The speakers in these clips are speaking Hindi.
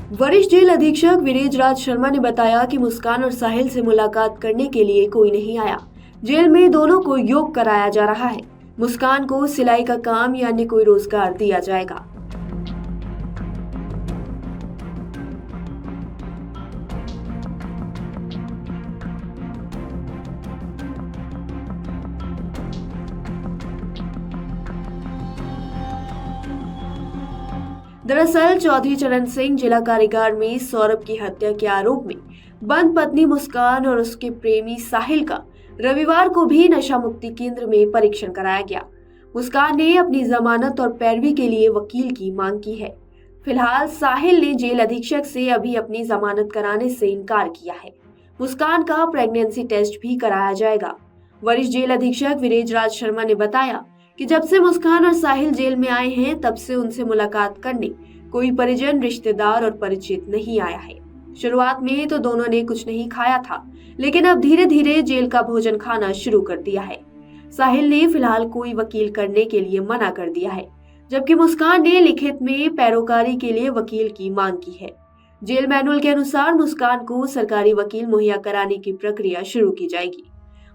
वरिष्ठ जेल अधीक्षक वीरेज राज शर्मा ने बताया कि मुस्कान और साहिल से मुलाकात करने के लिए कोई नहीं आया। जेल में दोनों को योग कराया जा रहा है। मुस्कान को सिलाई का काम या अन्य कोई रोजगार दिया जाएगा। दरअसल चौधरी चरण सिंह जिला कारागार में सौरभ की हत्या के आरोप में बंद पत्नी मुस्कान और उसके प्रेमी साहिल का रविवार को भी नशा मुक्ति केंद्र में परीक्षण कराया गया। मुस्कान ने अपनी जमानत और पैरवी के लिए वकील की मांग की है। फिलहाल साहिल ने जेल अधीक्षक से अभी अपनी जमानत कराने से इनकार किया है। मुस्कान का प्रेगनेंसी टेस्ट भी कराया जाएगा। वरिष्ठ जेल अधीक्षक वीरेज राज शर्मा ने बताया कि जब से मुस्कान और साहिल जेल में आए हैं तब से उनसे मुलाकात करने कोई परिजन, रिश्तेदार और परिचित नहीं आया है। शुरुआत में तो दोनों ने कुछ नहीं खाया था, लेकिन अब धीरे धीरे जेल का भोजन खाना शुरू कर दिया है। साहिल ने फिलहाल कोई वकील करने के लिए मना कर दिया है, जबकि मुस्कान ने लिखित में पैरोकारी के लिए वकील की मांग की है। जेल मैनुअल के अनुसार मुस्कान को सरकारी वकील मुहैया कराने की प्रक्रिया शुरू की जाएगी।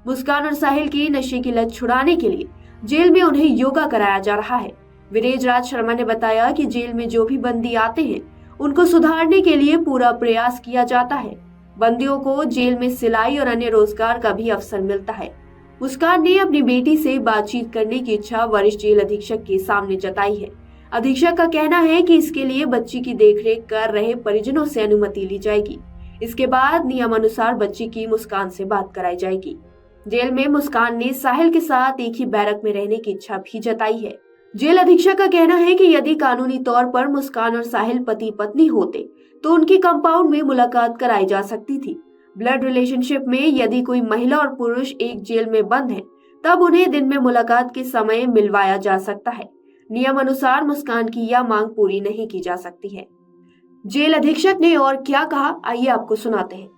मुस्कान और साहिल की नशे की लत छुड़ाने के लिए जेल में उन्हें योगा कराया जा रहा है। वीरेज राज शर्मा ने बताया कि जेल में जो भी बंदी आते हैं उनको सुधारने के लिए पूरा प्रयास किया जाता है। बंदियों को जेल में सिलाई और अन्य रोजगार का भी अवसर मिलता है। मुस्कान ने अपनी बेटी से बातचीत करने की इच्छा वरिष्ठ जेल अधीक्षक के सामने जताई है। अधीक्षक का कहना है कि इसके लिए बच्ची की देखरेख कर रहे परिजनों से अनुमति ली जाएगी। इसके बाद नियमानुसार बच्ची की मुस्कान से बात कराई जाएगी। जेल में मुस्कान ने साहिल के साथ एक ही बैरक में रहने की इच्छा भी जताई है। जेल अधीक्षक का कहना है कि यदि कानूनी तौर पर मुस्कान और साहिल पति पत्नी होते तो उनकी कंपाउंड में मुलाकात कराई जा सकती थी। ब्लड रिलेशनशिप में यदि कोई महिला और पुरुष एक जेल में बंद है तब उन्हें दिन में मुलाकात के समय मिलवाया जा सकता है। नियम अनुसार मुस्कान की यह मांग पूरी नहीं की जा सकती है। जेल अधीक्षक ने और क्या कहा, आइए आपको सुनाते हैं।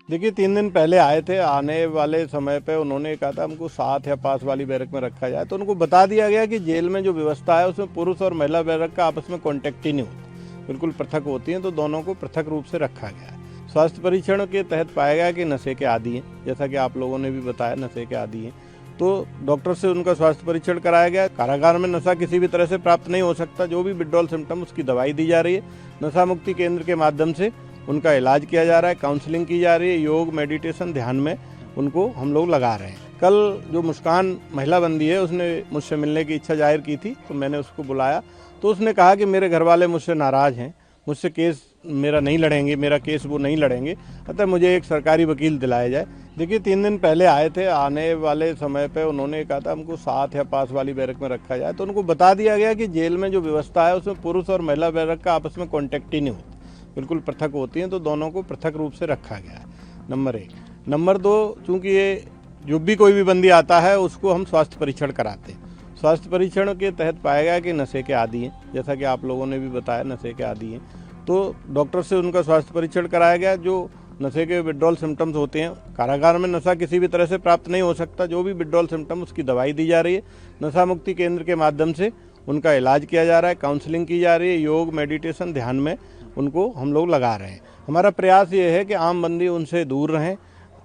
देखिए, 3 दिन पहले आए थे। आने वाले समय पे उन्होंने कहा था हमको साथ या पास वाली बैरक में रखा जाए, तो उनको बता दिया गया कि जेल में जो व्यवस्था है उसमें पुरुष और महिला बैरक का आपस में कॉन्टेक्ट ही नहीं होता, बिल्कुल पृथक होती हैं, तो दोनों को पृथक रूप से रखा गया है। स्वास्थ्य परीक्षण के तहत पाया गया कि नशे के आदी हैं, जैसा कि आप लोगों ने भी बताया नशे के आदी हैं, तो डॉक्टर से उनका स्वास्थ्य परीक्षण कराया गया। कारागार में नशा किसी भी तरह से प्राप्त नहीं हो सकता। जो भी विड्रॉल सिम्टम उसकी दवाई दी जा रही है। नशा मुक्ति केंद्र के माध्यम से उनका इलाज किया जा रहा है, काउंसलिंग की जा रही है, योग, मेडिटेशन, ध्यान में उनको हम लोग लगा रहे हैं। कल जो मुस्कान महिला बंदी है उसने मुझसे मिलने की इच्छा जाहिर की थी, तो मैंने उसको बुलाया, तो उसने कहा कि मेरे घर वाले मुझसे नाराज़ हैं, मुझसे केस मेरा नहीं लड़ेंगे, मेरा केस वो नहीं लड़ेंगे, अतः मुझे एक सरकारी वकील दिलाया जाए। देखिए, 3 दिन पहले आए थे। आने वाले समय पे उन्होंने कहा था हमको साथ या पास वाली बैरक में रखा जाए, तो उनको बता दिया गया कि जेल में जो व्यवस्था है उसमें पुरुष और महिला बैरक का आपस में कॉन्टेक्ट ही नहीं होता, बिल्कुल पृथक होती हैं, तो दोनों को पृथक रूप से रखा गया है। नंबर 1। नंबर 2, चूँकि ये जो भी कोई भी बंदी आता है उसको हम स्वास्थ्य परीक्षण कराते हैं। स्वास्थ्य परीक्षण के तहत पाया गया कि नशे के आदी हैं, जैसा कि आप लोगों ने भी बताया नशे के आदी हैं, तो डॉक्टर से उनका स्वास्थ्य परीक्षण कराया गया। जो नशे के विड्रॉल सिम्टम्स होते हैं, कारागार में नशा किसी भी तरह से प्राप्त नहीं हो सकता। जो भी विड्रॉल सिम्टम उसकी दवाई दी जा रही है। नशा मुक्ति केंद्र के माध्यम से उनका इलाज किया जा रहा है, काउंसलिंग की जा रही है, योग, मेडिटेशन, ध्यान में उनको हम लोग लगा रहे हैं। हमारा प्रयास ये है कि आम बंदी उनसे दूर रहें,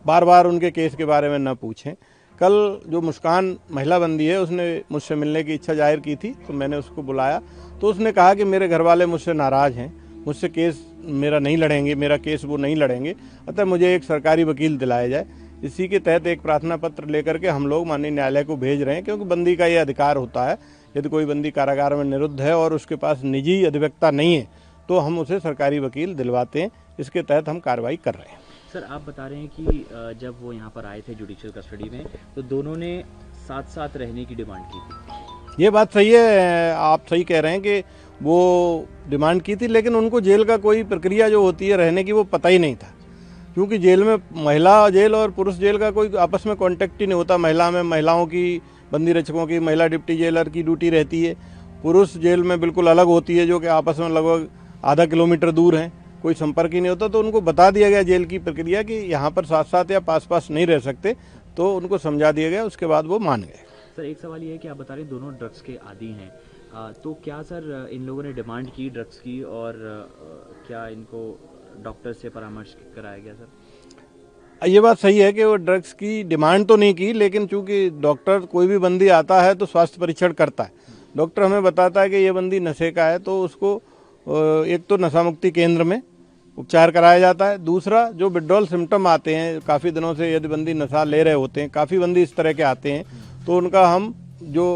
बार बार उनके केस के बारे में न पूछें। कल जो मुस्कान महिला बंदी है उसने मुझसे मिलने की इच्छा जाहिर की थी, तो मैंने उसको बुलाया, तो उसने कहा कि मेरे घर वाले मुझसे नाराज़ हैं, मुझसे केस मेरा नहीं लड़ेंगे, मेरा केस वो नहीं लड़ेंगे, अतः मुझे एक सरकारी वकील दिलाया जाए। इसी के तहत एक प्रार्थना पत्र लेकर के हम लोग माननीय न्यायालय को भेज रहे हैं, क्योंकि बंदी का ये अधिकार होता है। यदि कोई बंदी कारागार में निरुद्ध है और उसके पास निजी अधिवक्ता नहीं है तो हम उसे सरकारी वकील दिलवाते हैं। इसके तहत हम कार्रवाई कर रहे हैं। सर, आप बता रहे हैं कि जब वो यहाँ पर आए थे जुडिशियल कस्टडी में, तो दोनों ने साथ साथ रहने की डिमांड की थी। ये बात सही है, आप सही कह रहे हैं कि वो डिमांड की थी, लेकिन उनको जेल का कोई प्रक्रिया जो होती है रहने की वो पता ही नहीं था, क्योंकि जेल में महिला जेल और पुरुष जेल का कोई आपस में कॉन्टेक्ट ही नहीं होता। महिला में महिलाओं की, बंदी रक्षकों की, महिला डिप्टी जेलर की ड्यूटी रहती है। पुरुष जेल में बिल्कुल अलग होती है, जो कि आपस में लगभग आधा किलोमीटर दूर हैं, कोई संपर्क ही नहीं होता। तो उनको बता दिया गया जेल की प्रक्रिया कि यहाँ पर साथ साथ या पास पास नहीं रह सकते, तो उनको समझा दिया गया, उसके बाद वो मान गए। सर, एक सवाल ये है कि आप बता रहे हैं दोनों ड्रग्स के आदी हैं, तो क्या सर इन लोगों ने डिमांड की ड्रग्स की, और क्या इनको डॉक्टर से परामर्श कराया गया सर? ये बात सही है कि वो ड्रग्स की डिमांड तो नहीं की, लेकिन चूंकि डॉक्टर कोई भी बंदी आता है तो स्वास्थ्य परीक्षण करता है। डॉक्टर हमें बताता है कि ये बंदी नशे का है, तो उसको एक तो नशा मुक्ति केंद्र में उपचार कराया जाता है। दूसरा, जो विड्रॉल सिम्टम आते हैं काफ़ी दिनों से, यदि बंदी नशा ले रहे होते हैं, काफ़ी बंदी इस तरह के आते हैं, तो उनका हम जो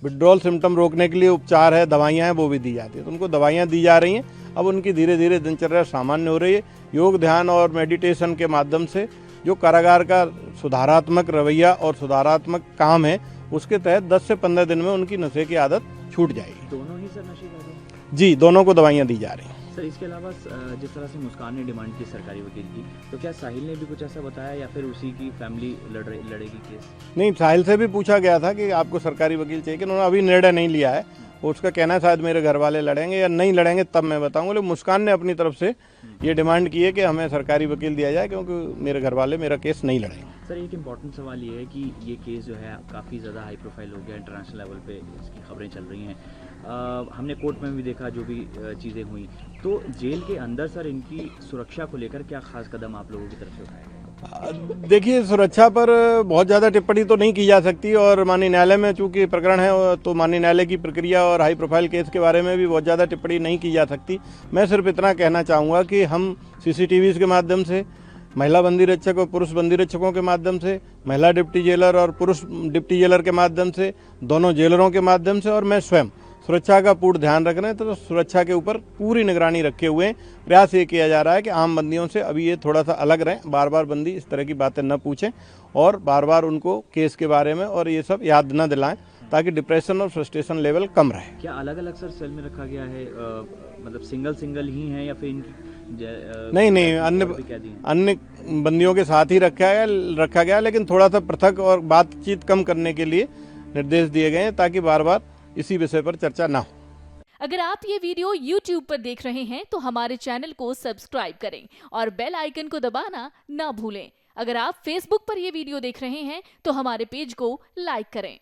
विड्रॉल सिम्टम रोकने के लिए उपचार है, दवाइयाँ हैं, वो भी दी जाती है। तो उनको दवाइयाँ दी जा रही हैं। अब उनकी धीरे धीरे दिनचर्या सामान्य हो रही है। योग, ध्यान और मेडिटेशन के माध्यम से जो कारागार का सुधारात्मक रवैया और सुधारात्मक काम है, उसके तहत 10 से 15 दिन में उनकी नशे की आदत छूट जाएगी। दोनों ही सर नशे कर रहे हैं? जी, दोनों को दवाइयाँ दी जा रही हैं। सर इसके अलावा जिस तरह से मुस्कान ने डिमांड की सरकारी वकील की, तो क्या साहिल ने भी कुछ ऐसा बताया, या फिर उसी की फैमिली लड़ेगी केस? नहीं, साहिल से भी पूछा गया था कि आपको सरकारी वकील चाहिए, कि उन्होंने अभी निर्णय नहीं लिया है। उसका कहना है शायद मेरे घर वाले लड़ेंगे या नहीं लड़ेंगे तब मैं बताऊंगा। लेकिन मुस्कान ने अपनी तरफ से ये डिमांड की है कि हमें सरकारी वकील दिया जाए, क्योंकि मेरे घर वाले मेरा केस नहीं लड़ेंगे। सर एक इम्पॉर्टेंट सवाल ये है कि ये केस जो है काफ़ी ज़्यादा हाई प्रोफाइल हो गया, इंटरनेशनल लेवल पे इसकी खबरें चल रही हैं। हमने कोर्ट में भी देखा जो भी चीज़ें हुई, तो जेल के अंदर सर इनकी सुरक्षा को लेकर क्या खास कदम आप लोगों की तरफ से उठाए गए? देखिए, सुरक्षा पर बहुत ज़्यादा टिप्पणी तो नहीं की जा सकती, और माननीय न्यायालय में चूंकि प्रकरण है तो माननीय न्यायालय की प्रक्रिया और हाई प्रोफाइल केस के बारे में भी बहुत ज़्यादा टिप्पणी नहीं की जा सकती। मैं सिर्फ इतना कहना चाहूँगा कि हम CCTVs के माध्यम से, महिला बंदी रक्षक और पुरुष बंदी रक्षकों के माध्यम से, महिला डिप्टी जेलर और पुरुष डिप्टी जेलर के माध्यम से, दोनों जेलरों के माध्यम से, और मैं स्वयं सुरक्षा का पूर्ण ध्यान रख रहे हैं। तो सुरक्षा के ऊपर पूरी निगरानी रखे हुए हैं। प्रयास ये किया जा रहा है कि आम बंदियों से अभी ये थोड़ा सा अलग रहें, बार बार बंदी इस तरह की बातें न पूछें और बार बार उनको केस के बारे में और ये सब याद न दिलाएं, ताकि डिप्रेशन और फ्रस्ट्रेशन लेवल कम रहे। क्या अलग अलग सर सेल में रखा गया है, मतलब सिंगल ही है, या फिर इनकी नहीं, अन्य बंदियों के साथ ही रखा गया, लेकिन थोड़ा सा पृथक और बातचीत कम करने के लिए निर्देश दिए गए हैं, ताकि बार बार इसी विषय पर चर्चा ना हो। अगर आप ये वीडियो YouTube पर देख रहे हैं तो हमारे चैनल को सब्सक्राइब करें और बेल आइकन को दबाना ना भूलें। अगर आप Facebook पर ये वीडियो देख रहे हैं तो हमारे पेज को लाइक करें।